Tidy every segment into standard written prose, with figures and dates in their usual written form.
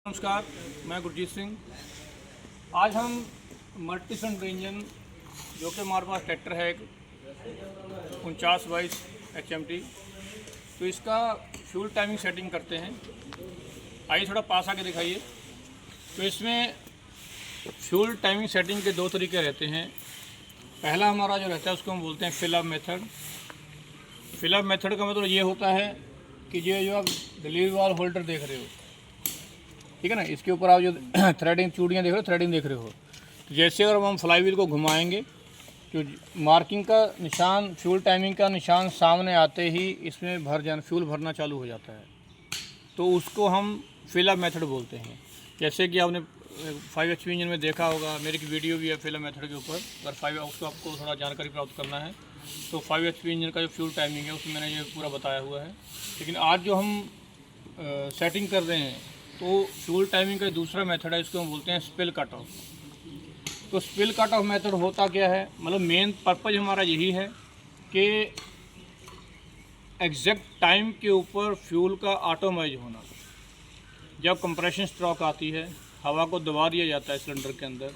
नमस्कार, मैं गुरजीत सिंह। आज हम मल्टी सिलेंडर इंजन जो कि हमारे पास ट्रैक्टर है एक 4922 HMT, तो इसका फ्यूल टाइमिंग सेटिंग करते हैं। आइए थोड़ा पास आके दिखाइए। तो इसमें फ्यूल टाइमिंग सेटिंग के दो तरीके रहते हैं। पहला हमारा जो रहता है उसको हम बोलते हैं fill up method. Fill up method का मतलब ये होता है कि ये जो आप डिलीवरी वाल होल्डर देख रहे हो, ठीक है ना, इसके ऊपर आप जो थ्रेडिंग चूड़ियाँ देख रहे हो, थ्रेडिंग देख रहे हो, तो जैसे अगर हम फ्लाई व्हील को घुमाएंगे तो मार्किंग का निशान, फ्यूल टाइमिंग का निशान सामने आते ही इसमें फ्यूल भरना चालू हो जाता है। तो उसको हम फिल अप मेथड बोलते हैं। जैसे कि आपने 5 HP इंजन में देखा होगा, मेरी एक वीडियो भी है फिल अप मेथड के ऊपर। अगर उसको आपको थोड़ा जानकारी प्राप्त करना है तो 5 HP इंजन का जो फ्यूल टाइमिंग है उसमें मैंने ये पूरा बताया हुआ है। लेकिन आज जो हम सेटिंग कर रहे हैं तो फ्यूल टाइमिंग का दूसरा मेथड है, इसको हम बोलते हैं स्पिल कट ऑफ। तो स्पिल कट ऑफ मेथड होता क्या है, मतलब मेन पर्पज़ हमारा यही है कि एग्जैक्ट टाइम के ऊपर फ्यूल का ऑटोमाइज होना। जब कंप्रेशन स्ट्रोक आती है, हवा को दबा दिया जाता है सिलेंडर के अंदर,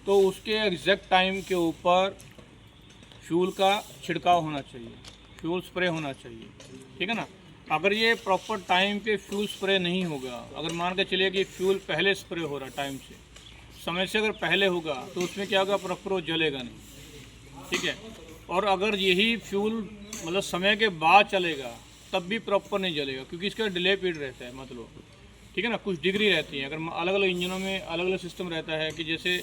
तो उसके एग्जैक्ट टाइम के ऊपर फ्यूल का छिड़काव होना चाहिए, फ्यूल स्प्रे होना चाहिए, ठीक है ना। अगर ये प्रॉपर टाइम पे फ्यूल स्प्रे नहीं होगा, अगर मान के चलिए कि फ्यूल पहले स्प्रे हो रहा टाइम से, समय से अगर पहले होगा तो उसमें क्या होगा, प्रॉपर वो जलेगा नहीं, ठीक है। और अगर यही फ्यूल मतलब समय के बाद चलेगा तब भी प्रॉपर नहीं जलेगा, क्योंकि इसका डिले पीरियड रहता है, मतलब, ठीक है ना, कुछ डिग्री रहती है। अगर अलग अलग इंजनों में अलग अलग सिस्टम रहता है कि जैसे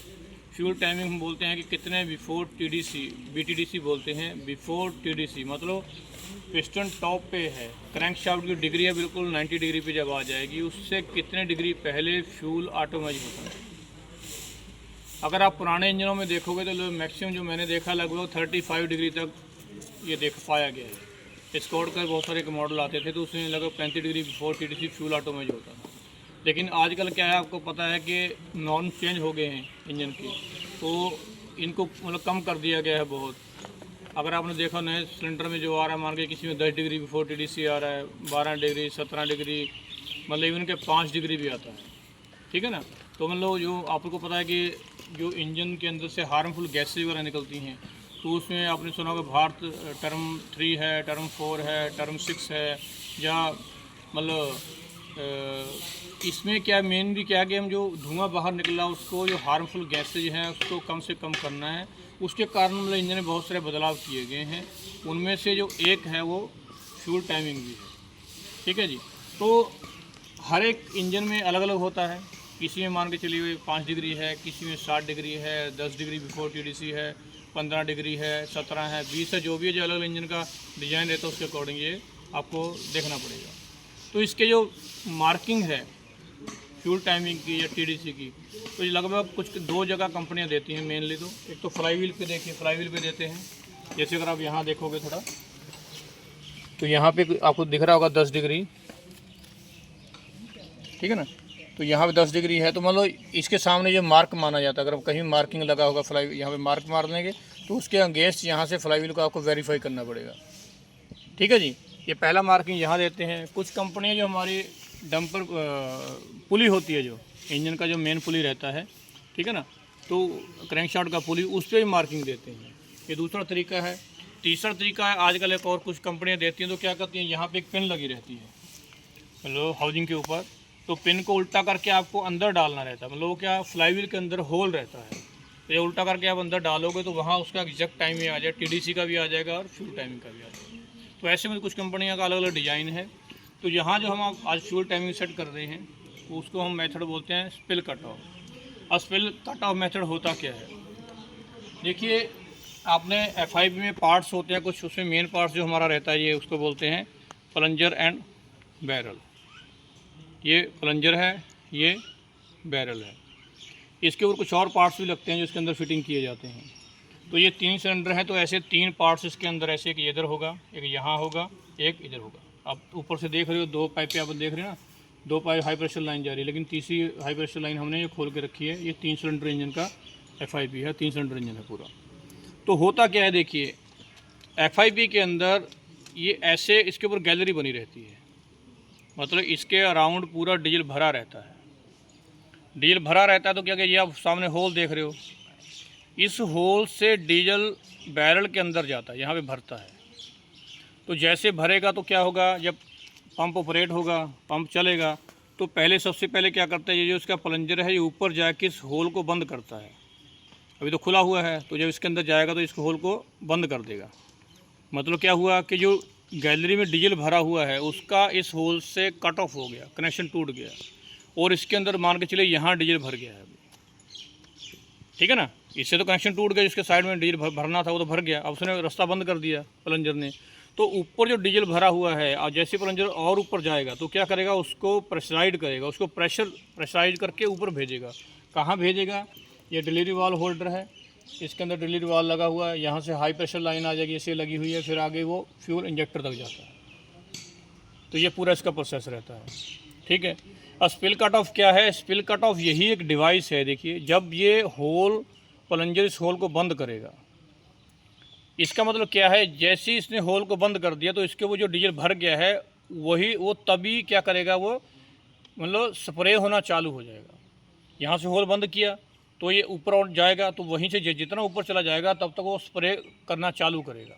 फ्यूल टाइमिंग हम बोलते हैं कि कितने बिफोर TDC, BTDC बोलते हैं, बिफोर TDC मतलब पिस्टन टॉप पे है, क्रैंक शाफ्ट की डिग्री है बिल्कुल 90 डिग्री पे जब आ जाएगी, उससे कितने डिग्री पहले फ्यूल ऑटोमाइज होता है। अगर आप पुराने इंजनों में देखोगे तो मैक्सिमम जो मैंने देखा लगभग 35 डिग्री तक ये देख पाया गया है। स्कॉट का बहुत सारे मॉडल आते थे तो उसमें लगभग 35 degree before TDC fuel automised होता था। लेकिन आजकल क्या है, आपको पता है कि नॉर्म चेंज हो गए हैं इंजन की, तो इनको मतलब कम कर दिया गया है बहुत। अगर आपने देखा नए सिलेंडर में जो आ रहा है, मान के किसी में 10 डिग्री बिफोर TDC आ रहा है, 12 डिग्री, 17 डिग्री, मतलब इवन के 5 डिग्री भी आता है, ठीक है ना। तो मतलब जो आपको पता है कि जो इंजन के अंदर से हार्मफुल गैसेज वगैरह निकलती हैं, तो उसमें आपने सुना होगा भारत टर्म 3 है, टर्म 4 है, टर्म 6 है, या मतलब इसमें क्या मेनली क्या है कि हम जो धुआं बाहर निकला उसको, जो हार्मफुल गैसेज हैं उसको कम से कम करना है। उसके कारण मतलब इंजन में बहुत सारे बदलाव किए गए हैं, उनमें से जो एक है वो फ्यूल टाइमिंग भी है, ठीक है जी। तो हर एक इंजन में अलग अलग होता है। किसी में मान के चलिए 5 डिग्री है, किसी में 60 डिग्री है, 10 डिग्री बिफोर TDC है, 15 डिग्री है, 17 है, 20 है, जो भी है, जो अलग अलग इंजन का डिज़ाइन रहता है उसके अकॉर्डिंग ये आपको देखना पड़ेगा। तो इसके जो मार्किंग है फ्यूल टाइमिंग की या TDC की, तो ये लगभग कुछ 2 जगह कंपनियां देती हैं मेनली। तो एक तो फ्लाई व्हील पे देखिए, फ्लाई व्हील पे देते हैं। जैसे अगर आप यहाँ देखोगे थोड़ा, तो यहाँ पे आपको दिख रहा होगा 10 डिग्री, ठीक है ना। तो यहाँ पे 10 डिग्री है, तो मतलब इसके सामने ये मार्क माना जाता है। अगर कहीं मार्किंग लगा होगा फ्लाई, यहाँ पे मार्क मार देंगे तो उसके अगेंस्ट यहाँ से फ्लाई व्हील को आपको वेरीफाई करना पड़ेगा, ठीक है जी। ये पहला मार्किंग यहाँ देते हैं। कुछ कंपनियाँ जो हमारी डंपर पुली होती है, जो इंजन का जो मेन पुली रहता है, ठीक है ना, तो क्रैंकशाफ्ट का पुली, उस पर भी मार्किंग देते हैं। ये दूसरा तरीका है। तीसरा तरीका है आजकल एक और कुछ कंपनियाँ देती हैं, तो क्या करती हैं, यहाँ पे एक पिन लगी रहती है मतलब हाउसिंग के ऊपर, तो पिन को उल्टा करके आपको अंदर डालना रहता है। मतलब क्या, फ्लाई व्हील के अंदर होल रहता है, तो ये उल्टा करके आप अंदर डालोगे तो वहाँ उसका एग्जैक्ट टाइम ही आ जाए, TDC का भी आ जाएगा और फ्यूल टाइमिंग का भी आ जाएगा। तो ऐसे में कुछ कंपनियों का अलग अलग डिज़ाइन है। तो यहाँ जो हम आज फ्यूल टाइमिंग सेट कर रहे हैं, तो उसको हम मेथड बोलते हैं स्पिल कट ऑफ। और स्पिल कट ऑफ मेथड होता क्या है, देखिए, आपने FIB में पार्ट्स होते हैं कुछ, उसमें मेन पार्ट्स जो हमारा रहता है ये उसको बोलते हैं प्लंजर एंड बैरल। ये प्लंजर है, ये बैरल है। इसके ऊपर कुछ और पार्ट्स भी लगते हैं जो इसके अंदर फिटिंग किए जाते हैं। तो ये 3 सिलेंडर हैं, तो ऐसे 3 पार्ट्स इसके अंदर, ऐसे एक इधर होगा, एक यहाँ होगा, एक इधर होगा। आप ऊपर से देख रहे हो 2 पाइपें आप देख रहे हो ना, 2 पाइप हाई प्रेशर लाइन जा रही है, लेकिन तीसरी हाई प्रेशर लाइन हमने ये खोल के रखी है। ये 3 सिलेंडर इंजन का FIB है, 3 सिलेंडर इंजन है पूरा। तो होता क्या है, देखिए, FIB के अंदर ये ऐसे इसके ऊपर गैलरी बनी रहती है, मतलब इसके अराउंड पूरा डीजल भरा रहता है, डीजल भरा रहता है तो क्या ये आप सामने होल देख रहे हो, इस होल से डीजल बैरल के अंदर जाता है, यहाँ पे भरता है। तो जैसे भरेगा तो क्या होगा, जब पंप ऑपरेट होगा, पंप चलेगा, तो पहले सबसे पहले क्या करता है, ये जो इसका प्लंजर है ये ऊपर जाके इस होल को बंद करता है। अभी तो खुला हुआ है, तो जब इसके अंदर जाएगा तो इस होल को बंद कर देगा। मतलब क्या हुआ कि जो गैलरी में डीजल भरा हुआ है उसका इस होल से कट ऑफ हो गया, कनेक्शन टूट गया, और इसके अंदर मान के चले यहाँ डीजल भर गया है अभी, ठीक है ना। इससे तो कनेक्शन टूट गया, जिसके साइड में डीजल भरना था वो तो भर गया, अब उसने रास्ता बंद कर दिया प्लंजर ने। तो ऊपर जो डीजल भरा हुआ है और जैसे प्लंजर और ऊपर जाएगा तो क्या करेगा, उसको प्रेशराइज करेगा, उसको प्रेशराइज करके ऊपर भेजेगा। कहाँ भेजेगा, ये डिलीवरी वाल्व होल्डर है, इसके अंदर डिलीवरी वाल्व लगा हुआ है, यहाँ से हाई प्रेशर लाइन आ जाएगी, इसे लगी हुई है, फिर आगे वो फ्यूल इंजेक्टर तक जाता है। तो ये पूरा इसका प्रोसेस रहता है, ठीक है। अब स्पिल कट ऑफ क्या है, स्पिल कट ऑफ यही एक डिवाइस है। देखिए, जब ये होल प्लंजर इस होल को बंद करेगा, इसका मतलब क्या है, जैसे ही इसने होल को बंद कर दिया तो इसके वो जो डीजल भर गया है वो तभी क्या करेगा, वो मतलब स्प्रे होना चालू हो जाएगा। यहाँ से होल बंद किया तो ये ऊपर और जाएगा, तो वहीं से जितना ऊपर चला जाएगा तब तक वो स्प्रे करना चालू करेगा,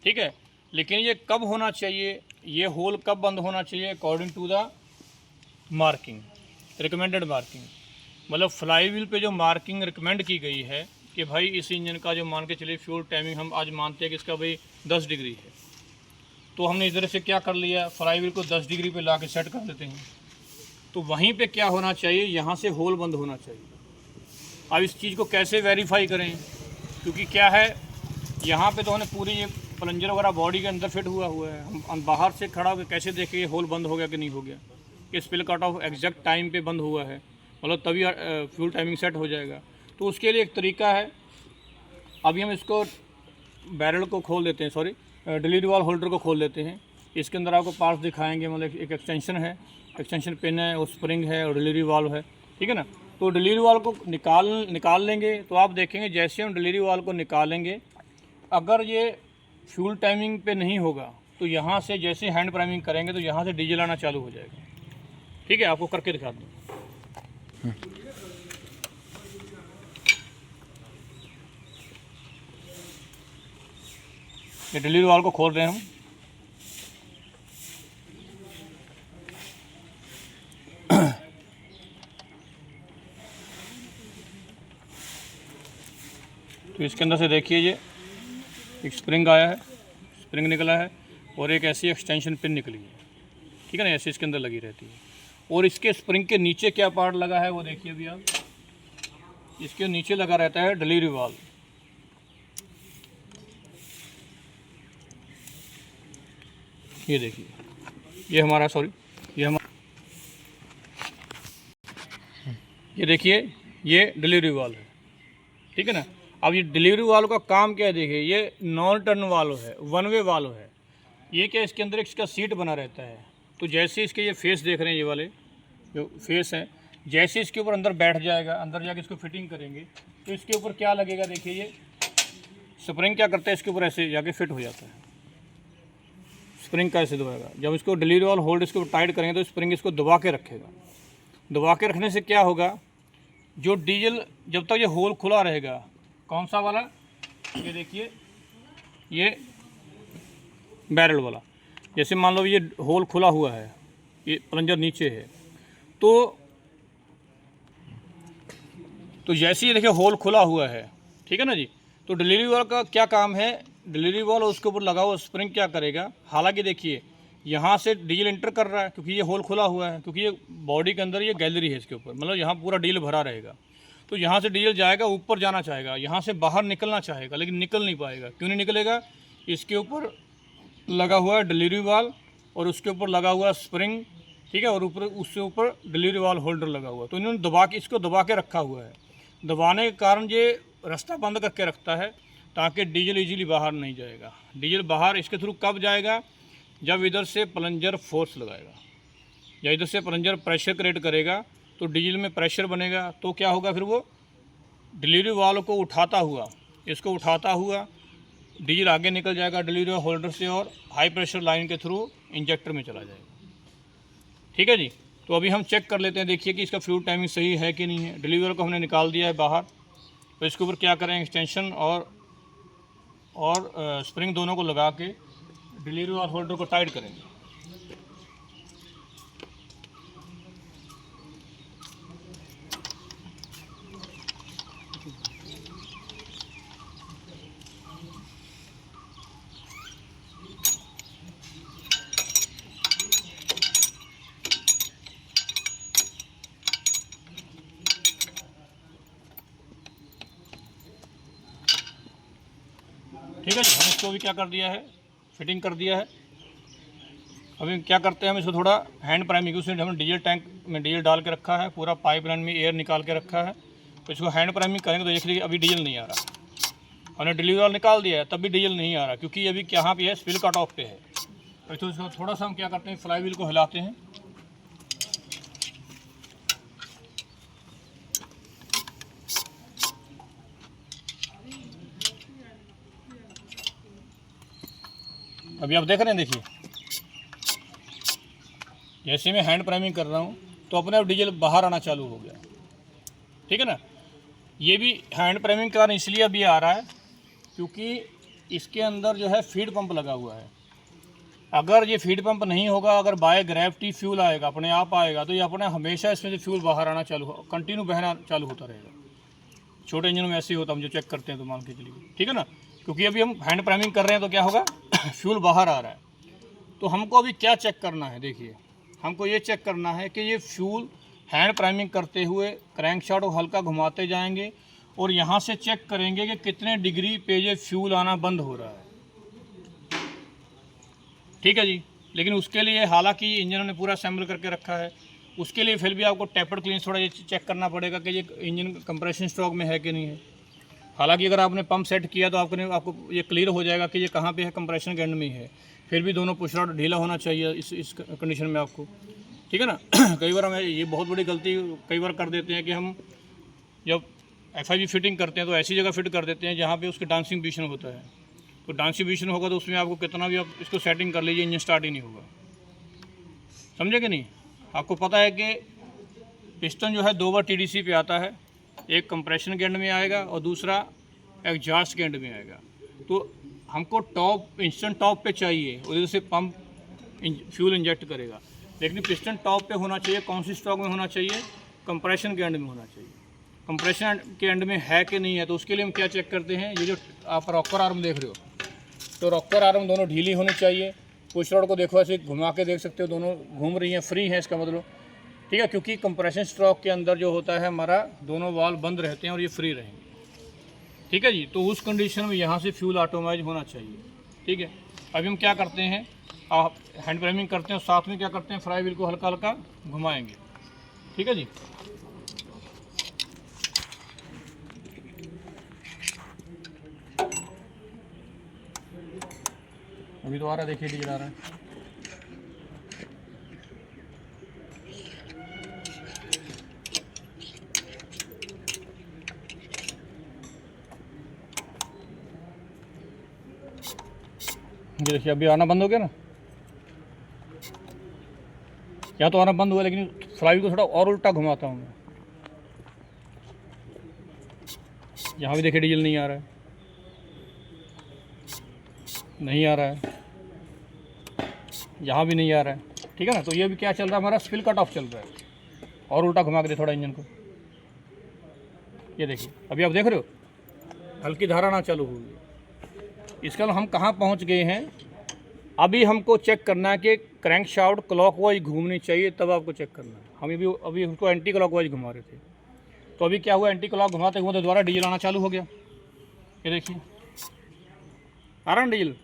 ठीक है। लेकिन ये कब होना चाहिए, ये होल कब बंद होना चाहिए, according to the marking, recommended marking. मतलब फ्लाई व्हील पे जो मार्किंग रिकमेंड की गई है कि भाई इस इंजन का जो मान के चलिए फ्यूल टाइमिंग हम आज मानते हैं कि इसका भाई 10 डिग्री है, तो हमने इस तरह से क्या कर लिया, फ्लाई व्हील को 10 डिग्री पे ला के सेट कर देते हैं। तो वहीं पे क्या होना चाहिए, यहाँ से होल बंद होना चाहिए। अब इस चीज़ को कैसे वेरीफाई करें, क्योंकि क्या है, यहाँ पे तो हमने पूरी ये प्लंजर वगैरह बॉडी के अंदर फिट हुआ है, हम बाहर से खड़ा होकर कैसे देखें ये होल बंद हो गया कि नहीं हो गया, कि spill cut off exact time पे बंद हुआ है, मतलब तभी फ्यूल टाइमिंग सेट हो जाएगा। तो उसके लिए एक तरीका है, अभी हम इसको बैरल को खोल देते हैं, सॉरी डिलीवरी वाल्व होल्डर को खोल देते हैं। इसके अंदर आपको पार्ट्स दिखाएंगे, मतलब एक एक्सटेंशन है, एक्सटेंशन पिन है, और स्प्रिंग है, और डिलीवरी वाल्व है, ठीक है ना। तो डिलीवरी वाल्व को निकाल लेंगे तो आप देखेंगे जैसे हम डिलीवरी वाल्व को निकालेंगे, अगर ये फ्यूल टाइमिंग पे नहीं होगा तो यहाँ से जैसे हैंड प्राइमिंग करेंगे तो यहाँ से डीजल आना चालू हो जाएगा, ठीक है। आपको करके दिखा दूँ। ये डिलीवरी वाल्व को खोल रहे हैं हम। तो इसके अंदर से देखिए ये एक स्प्रिंग आया है, स्प्रिंग निकला है, और एक ऐसी एक्सटेंशन पिन निकली है, ठीक है ना, ऐसे इसके अंदर लगी रहती है। और इसके स्प्रिंग के नीचे क्या पार्ट लगा है वो देखिए अभी आप, इसके नीचे लगा रहता है डिलीवरी वाल्व। ये देखिए, ये हमारा ये देखिए ये डिलीवरी वाल्व है, ठीक है ना। अब ये डिलीवरी वाल्व का काम क्या है, देखिए ये नॉन टर्न वाल्व है, वन वे वाल्व है। ये क्या, इसके अंदर इसका सीट बना रहता है, तो जैसे इसके ये फेस देख रहे हैं, ये वाले जो फेस हैं, जैसे इसके ऊपर अंदर बैठ जाएगा, अंदर जाके इसको फिटिंग करेंगे तो इसके ऊपर क्या लगेगा, देखिए ये स्प्रिंग क्या करता है, इसके ऊपर ऐसे जाके फिट हो जाता है। स्प्रिंग कैसे दबाएगा, जब इसको डिलीवरी वाल्व होल्ड इसको टाइट करेंगे तो स्प्रिंग इसको दबा के रखेगा। दबा के रखने से क्या होगा, जो डीजल जब तक ये होल खुला रहेगा, कौन सा वाला, ये देखिए ये बैरल वाला, जैसे मान लो ये होल खुला हुआ है, ये प्लंजर नीचे है, तो जैसे ही देखिए होल खुला हुआ है, ठीक है ना जी, तो डिलीवरी वाल्व का क्या काम है, डिलीवरी वाल्व उसके ऊपर लगा हुआ स्प्रिंग क्या करेगा, हालांकि देखिए यहाँ से डीजल इंटर कर रहा है क्योंकि ये होल खुला हुआ है, क्योंकि ये बॉडी के अंदर ये गैलरी है, इसके ऊपर मतलब यहाँ पूरा डीजल भरा रहेगा। तो यहाँ से डीजल जाएगा, ऊपर जाना चाहेगा, यहाँ से बाहर निकलना चाहेगा, लेकिन निकल नहीं पाएगा। क्यों नहीं निकलेगा, इसके ऊपर लगा हुआ है डिलीवरी वाल्व और उसके ऊपर लगा हुआ स्प्रिंग, ठीक है, और ऊपर उससे ऊपर डिलीवरी वाल्व होल्डर लगा हुआ है। तो इन्होंने इसको दबा के रखा हुआ है। दबाने के कारण ये रास्ता बंद करके रखता है ताकि डीजल इजीली बाहर नहीं जाएगा। डीजल बाहर इसके थ्रू कब जाएगा, जब इधर से प्लंजर फोर्स लगाएगा या इधर से प्लंजर प्रेशर क्रिएट करेगा तो डीजल में प्रेशर बनेगा, तो क्या होगा, फिर वो डिलीवरी वाल्व को उठाता हुआ, इसको उठाता हुआ डीजल आगे निकल जाएगा डिलीवरी होल्डर से और हाई प्रेशर लाइन के थ्रू इंजेक्टर में चला जाएगा, ठीक है जी। तो अभी हम चेक कर लेते हैं, देखिए कि इसका फ्यूल टाइमिंग सही है कि नहीं है। डिलीवर को हमने निकाल दिया है बाहर। तो इसके ऊपर क्या करें, एक्सटेंशन और स्प्रिंग दोनों को लगा के डिलीवरी और होल्डर को टाइट करेंगे। ठीक है जी, हम इसको भी क्या कर दिया है, फिटिंग कर दिया है। अभी क्या करते हैं, हम इसको थोड़ा हैंड प्राइमिंग, उसमें हमने डीजल टैंक में डीजल डाल के रखा है, पूरा पाइपलाइन में एयर निकाल के रखा है। तो इसको हैंड प्राइमिंग करेंगे तो देख लीजिए अभी डीजल नहीं आ रहा। हमने डिलीवरी वाला निकाल दिया है तब भी डीजल नहीं आ रहा, क्योंकि अभी यहाँ पे है, स्पिल कट ऑफ पे है। तो इसको थोड़ा सा हम क्या करते हैं, फ्लाई व्हील को हिलाते हैं। अभी आप देख रहे हैं, देखिए जैसे मैं हैंड प्राइमिंग कर रहा हूँ तो अपने आप डीजल बाहर आना चालू हो गया। ठीक है ना। ये भी हैंड प्राइमिंग का कारण इसलिए अभी आ रहा है क्योंकि इसके अंदर जो है फीड पंप लगा हुआ है। अगर ये फीड पंप नहीं होगा, अगर बाय ग्रेविटी फ्यूल आएगा, अपने आप आएगा, तो ये अपने हमेशा इसमें से फ्यूल बाहर आना चालू हो, कंटिन्यू बहना चालू होता रहेगा। छोटे इंजनों में ऐसे ही होता, हम जो चेक करते हैं तो मान के चलिए, ठीक है ना। क्योंकि अभी हम हैंड प्राइमिंग कर रहे हैं तो क्या होगा, फ्यूल बाहर आ रहा है। तो हमको अभी क्या चेक करना है, देखिए हमको ये चेक करना है कि ये फ्यूल हैंड प्राइमिंग करते हुए क्रैंकशाफ्ट को हल्का घुमाते जाएंगे और यहाँ से चेक करेंगे कि कितने डिग्री पे ये फ्यूल आना बंद हो रहा है। ठीक है जी। लेकिन उसके लिए हालांकि इंजन ने पूरा असेंबल करके रखा है, उसके लिए फिर भी आपको टेपर्ड क्लीन थोड़ा ये चेक करना पड़ेगा कि ये इंजन कंप्रेशन स्ट्रोक में है कि नहीं है। हालांकि अगर आपने पंप सेट किया तो आपको ये क्लियर हो जाएगा कि ये कहाँ पे है, कंप्रेशन के एंड में है। फिर भी दोनों पुश रॉड ढीला होना चाहिए इस कंडीशन में आपको। ठीक है ना। कई बार हमें ये बहुत बड़ी गलती कई बार कर देते हैं कि हम जब FIV फिटिंग करते हैं तो ऐसी जगह फिट कर देते हैं जहाँ पे उसके डांसिंग पोजीशन होता है। तो डांसिंग पोजीशन होगा तो उसमें आपको कितना भी आप इसको सेटिंग कर लीजिए, इंजन स्टार्ट ही नहीं होगा। समझे कि नहीं। आपको पता है कि पिस्टन जो है 2 बार TDC पे आता है, एक कंप्रेशन के एंड में आएगा और दूसरा एग्जॉस्ट के एंड में आएगा। तो हमको टॉप इंस्टेंट टॉप पे चाहिए, उधर से पंप फ्यूल इंजेक्ट करेगा। लेकिन पिस्टन टॉप पे होना चाहिए, कौन सी स्ट्रोक में होना चाहिए, कंप्रेशन के एंड में होना चाहिए। कंप्रेशन के एंड में है कि नहीं है, तो उसके लिए हम क्या चेक करते हैं, ये जो आप रॉकर आर्म देख रहे हो, तो रॉकर आर्म दोनों ढीली होनी चाहिए। पुश रॉड को देखो ऐसे घुमा के देख सकते हो, दोनों घूम रही हैं, फ्री हैं, इसका मतलब। ठीक है, क्योंकि कंप्रेशन स्ट्रोक के अंदर जो होता है हमारा दोनों वाल्व बंद रहते हैं और ये फ्री रहेंगे। ठीक है जी। तो उस कंडीशन में यहाँ से फ्यूल ऑटोमाइज होना चाहिए। ठीक है। अभी हम क्या करते हैं, आप हैंड प्राइमिंग करते हैं, साथ में क्या करते हैं, फ्लाई व्हील को हल्का हल्का घुमाएंगे। ठीक है जी। अभी तो आ रहा है, देखिए डीजल आ रहा है। ये देखिए अभी आना बंद हो गया ना, या तो आना बंद हुआ, लेकिन फ्लाई को थोड़ा और उल्टा घुमाता हूँ मैं। यहाँ भी देखिए डीजल नहीं आ रहा है, नहीं आ रहा है, यहाँ भी नहीं आ रहा है। ठीक है ना। तो ये भी क्या चल रहा है, हमारा स्पिल कट ऑफ चल रहा है। और उल्टा घुमा के दे थोड़ा इंजन को, ये देखिए अभी आप देख रहे हो हल्की धारा आना चालू हुई है। इसका हम कहाँ पहुँच गए हैं, अभी हमको चेक करना है कि क्रैंकशाफ्ट क्लॉकवाइज घूमनी चाहिए, तब आपको चेक करना है। हम अभी उसको एंटी क्लॉकवाइज घुमा रहे थे, तो अभी क्या हुआ, एंटी क्लॉक घुमाते हुए तो दोबारा डीजल आना चालू हो गया। ये देखिए आ रहा है डीजल।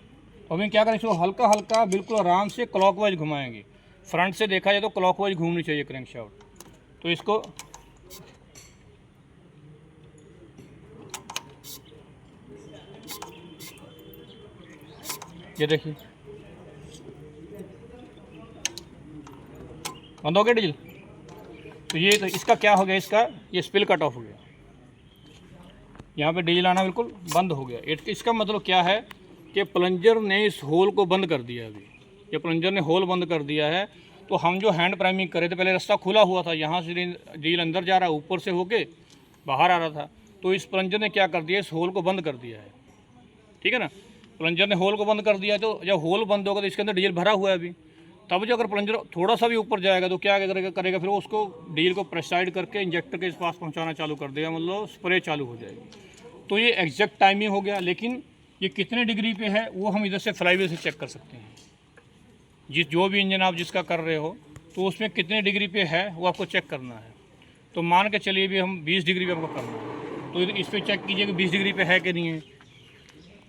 तो अभी क्या करें, इसको हल्का हल्का बिल्कुल आराम से क्लॉकवाइज घुमाएंगे। फ्रंट से देखा जाए तो क्लॉकवाइज घूमनी चाहिए क्रैंकशाफ्ट। तो इसको ये देखिए बंद हो गया डीजल। तो ये तो इसका क्या हो गया, इसका ये स्पिल कट ऑफ हो गया, यहाँ पे डीजल आना बिल्कुल बंद हो गया। इसका मतलब क्या है कि प्लंजर ने इस होल को बंद कर दिया। अभी ये प्लंजर ने होल बंद कर दिया है, तो हम जो हैंड प्राइमिंग करे थे, पहले रास्ता खुला हुआ था, यहाँ से डीजल अंदर जा रहा है, ऊपर से होके बाहर आ रहा था। तो इस प्लंजर ने क्या कर दिया, इस होल को बंद कर दिया है, ठीक है ना। प्लंजर ने होल को बंद कर दिया, तो जब होल बंद होगा तो इसके अंदर डीजल भरा हुआ है अभी। तब जो अगर प्लंजर थोड़ा सा भी ऊपर जाएगा तो क्या करेगा फिर उसको डीजल को प्रेसाइड करके इंजेक्टर के पास पहुँचाना चालू कर देगा, मतलब स्प्रे चालू हो जाएगी। तो ये एग्जैक्ट टाइमिंग हो गया। लेकिन ये कितने डिग्री पे है वो हम इधर से फ्लाईव्हील से चेक कर सकते हैं। जो भी इंजन आप जिसका कर रहे हो तो उसमें कितने डिग्री पे है वो आपको चेक करना है। तो मान के चलिए भी हम 20 डिग्री पे हमको करना है, तो इस पर चेक कीजिए कि 20 डिग्री पे है कि नहीं है,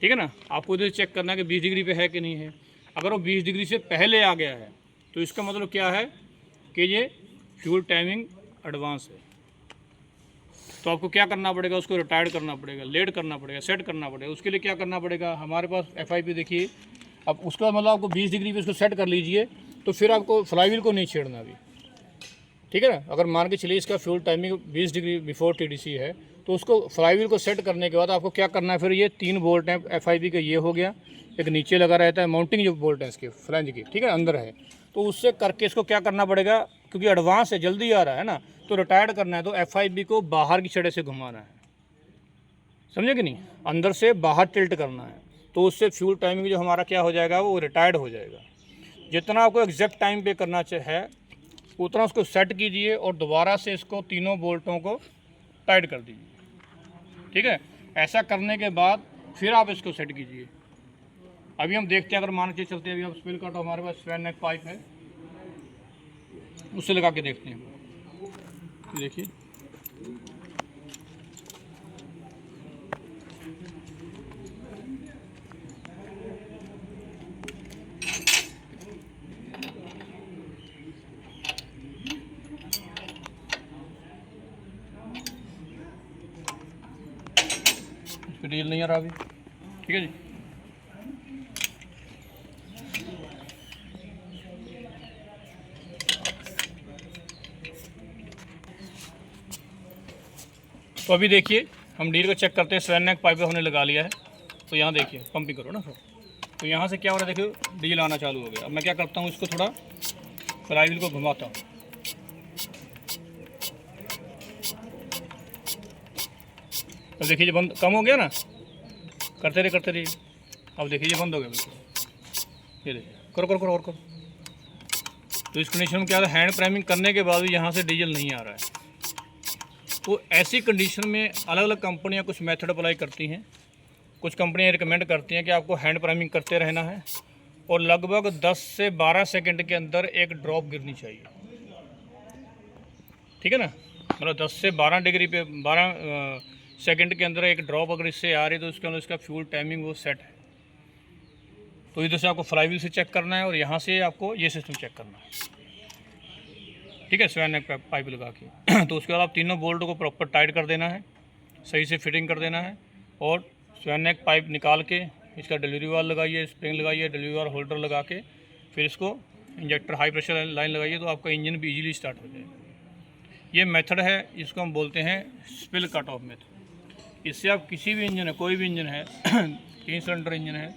ठीक है ना। आपको इधर चेक करना है कि 20 डिग्री पे है कि नहीं है। अगर वो 20 डिग्री से पहले आ गया है तो इसका मतलब क्या है कि ये फ्यूल टाइमिंग एडवांस है। तो आपको क्या करना पड़ेगा, उसको रिटायर्ड करना पड़ेगा, लेट करना पड़ेगा, सेट करना पड़ेगा। उसके लिए क्या करना पड़ेगा, हमारे पास FIP देखिए। अब उसका मतलब आपको 20 डिग्री पे उसको सेट कर लीजिए, तो फिर आपको फ्लाईव्हील को नहीं छेड़ना अभी, ठीक है ना। अगर मान के चलिए इसका fuel timing 20 degree before TDC है, तो उसको फ्लाईव्हील को सेट करने के बाद आपको क्या करना है, फिर ये 3 बोल्ट हैं FIP का, ये हो गया, एक नीचे लगा रहता है माउंटिंग जो बोल्ट है इसके फ्लैंज की, ठीक है, अंदर है। तो उससे करके इसको क्या करना पड़ेगा, क्योंकि एडवांस है, जल्दी आ रहा है ना, तो रिटायर्ड करना है, तो FIP को बाहर की छड़े से घुमाना है, समझे कि नहीं, अंदर से बाहर टिल्ट करना है। तो उससे फ्यूल टाइमिंग जो हमारा क्या हो जाएगा, वो रिटायर्ड हो जाएगा। जितना आपको एग्जैक्ट टाइम पे करना है उतना उसको सेट कीजिए और दोबारा से इसको तीनों बोल्टों को टाइट कर दीजिए, ठीक है। ऐसा करने के बाद फिर आप इसको सेट कीजिए। अभी हम देखते हैं, अगर मान के चलते हैं, अभी हम स्पिल कट हमारे पास स्वेन नेक पाइप है, उससे लगा के देखते हैं। देखिए डील नहीं आ रहा अभी, ठीक है जी। तो अभी देखिए हम डील को चेक करते हैं। स्वेन नेक पाइप हमने लगा लिया है, तो यहाँ देखिए पंपिंग करो ना सर, तो यहाँ से क्या हो रहा है, देखिए डील आना चालू हो गया। अब मैं क्या करता हूँ, इसको थोड़ा फ्लाईव्हील को घुमाता हूँ, तो देखिए ये बंद कम हो गया ना, करते रहिए। अब देखिए ये बंद हो गया बिल्कुल, ये देखिए, करो और करो। तो इस कंडीशन में क्या है, हैंड प्राइमिंग करने के बाद भी यहाँ से डीजल नहीं आ रहा है। तो ऐसी कंडीशन में अलग अलग कंपनियाँ कुछ मेथड अप्लाई करती हैं। कुछ कंपनियाँ रिकमेंड करती हैं कि आपको हैंड प्राइमिंग करते रहना है और लगभग 10 से 12 सेकंड के अंदर एक ड्रॉप गिरनी चाहिए, ठीक है ना। मतलब 10 से 12 डिग्री पे 12 सेकंड के अंदर एक ड्रॉप अगर इससे आ रही है तो उसके अंदर इसका फ्यूल टाइमिंग वो सेट है। तो इधर से आपको फ्लाईव्हील से चेक करना है और यहाँ से आपको ये सिस्टम चेक करना है, ठीक है, स्वेन नेक पाइप लगा के। तो उसके बाद आप तीनों बोल्ट को प्रॉपर टाइट कर देना है, सही से फिटिंग कर देना है और स्वेन नेक पाइप निकाल के इसका डिलीवरी वाल लगाइए, स्प्रिंग लगाइए, डिलीवरी वाल होल्डर लगा के फिर इसको इंजेक्टर हाई प्रेशर लाइन लगाइए, तो आपका इंजन भी ईजिली स्टार्ट हो जाएगा। ये मेथड है, इसको हम बोलते हैं स्पिल कट ऑफ मेथड। इससे आप किसी भी इंजन है, कोई भी इंजन है 3 सिलेंडर इंजन है,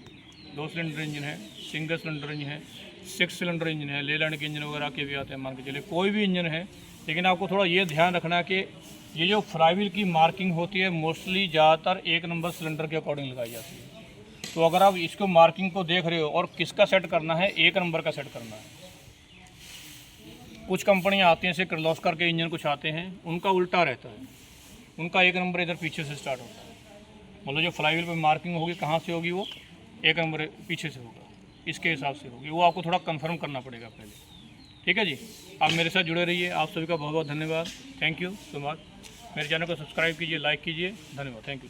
2 सिलेंडर इंजन है, सिंगल सिलेंडर इंजन है, 6 सिलेंडर इंजन है, लेलैंड के इंजन वगैरह के भी आते हैं, मान के चलिए कोई भी इंजन है। लेकिन आपको थोड़ा ये ध्यान रखना है कि ये जो फ्लाईव्हील की मार्किंग होती है मोस्टली ज़्यादातर 1 नंबर सिलेंडर के अकॉर्डिंग लगाई जाती है। तो अगर आप इसको मार्किंग को देख रहे हो और किसका सेट करना है, 1 नंबर का सेट करना है। कुछ कंपनियाँ आती हैं, जैसे किर्लोस्कर के इंजन कुछ आते हैं, उनका उल्टा रहता है, उनका 1 नंबर इधर पीछे से स्टार्ट होता है। मतलब जो फ्लाईव्हील पर मार्किंग होगी कहाँ से होगी, वो 1 नंबर पीछे से होगा, इसके हिसाब से होगी। वो आपको थोड़ा कंफर्म करना पड़ेगा पहले, ठीक है जी। आप मेरे साथ जुड़े रहिए। आप सभी का बहुत बहुत धन्यवाद, थैंक यू सो मच। मेरे चैनल को सब्सक्राइब कीजिए, लाइक कीजिए, धन्यवाद, थैंक यू।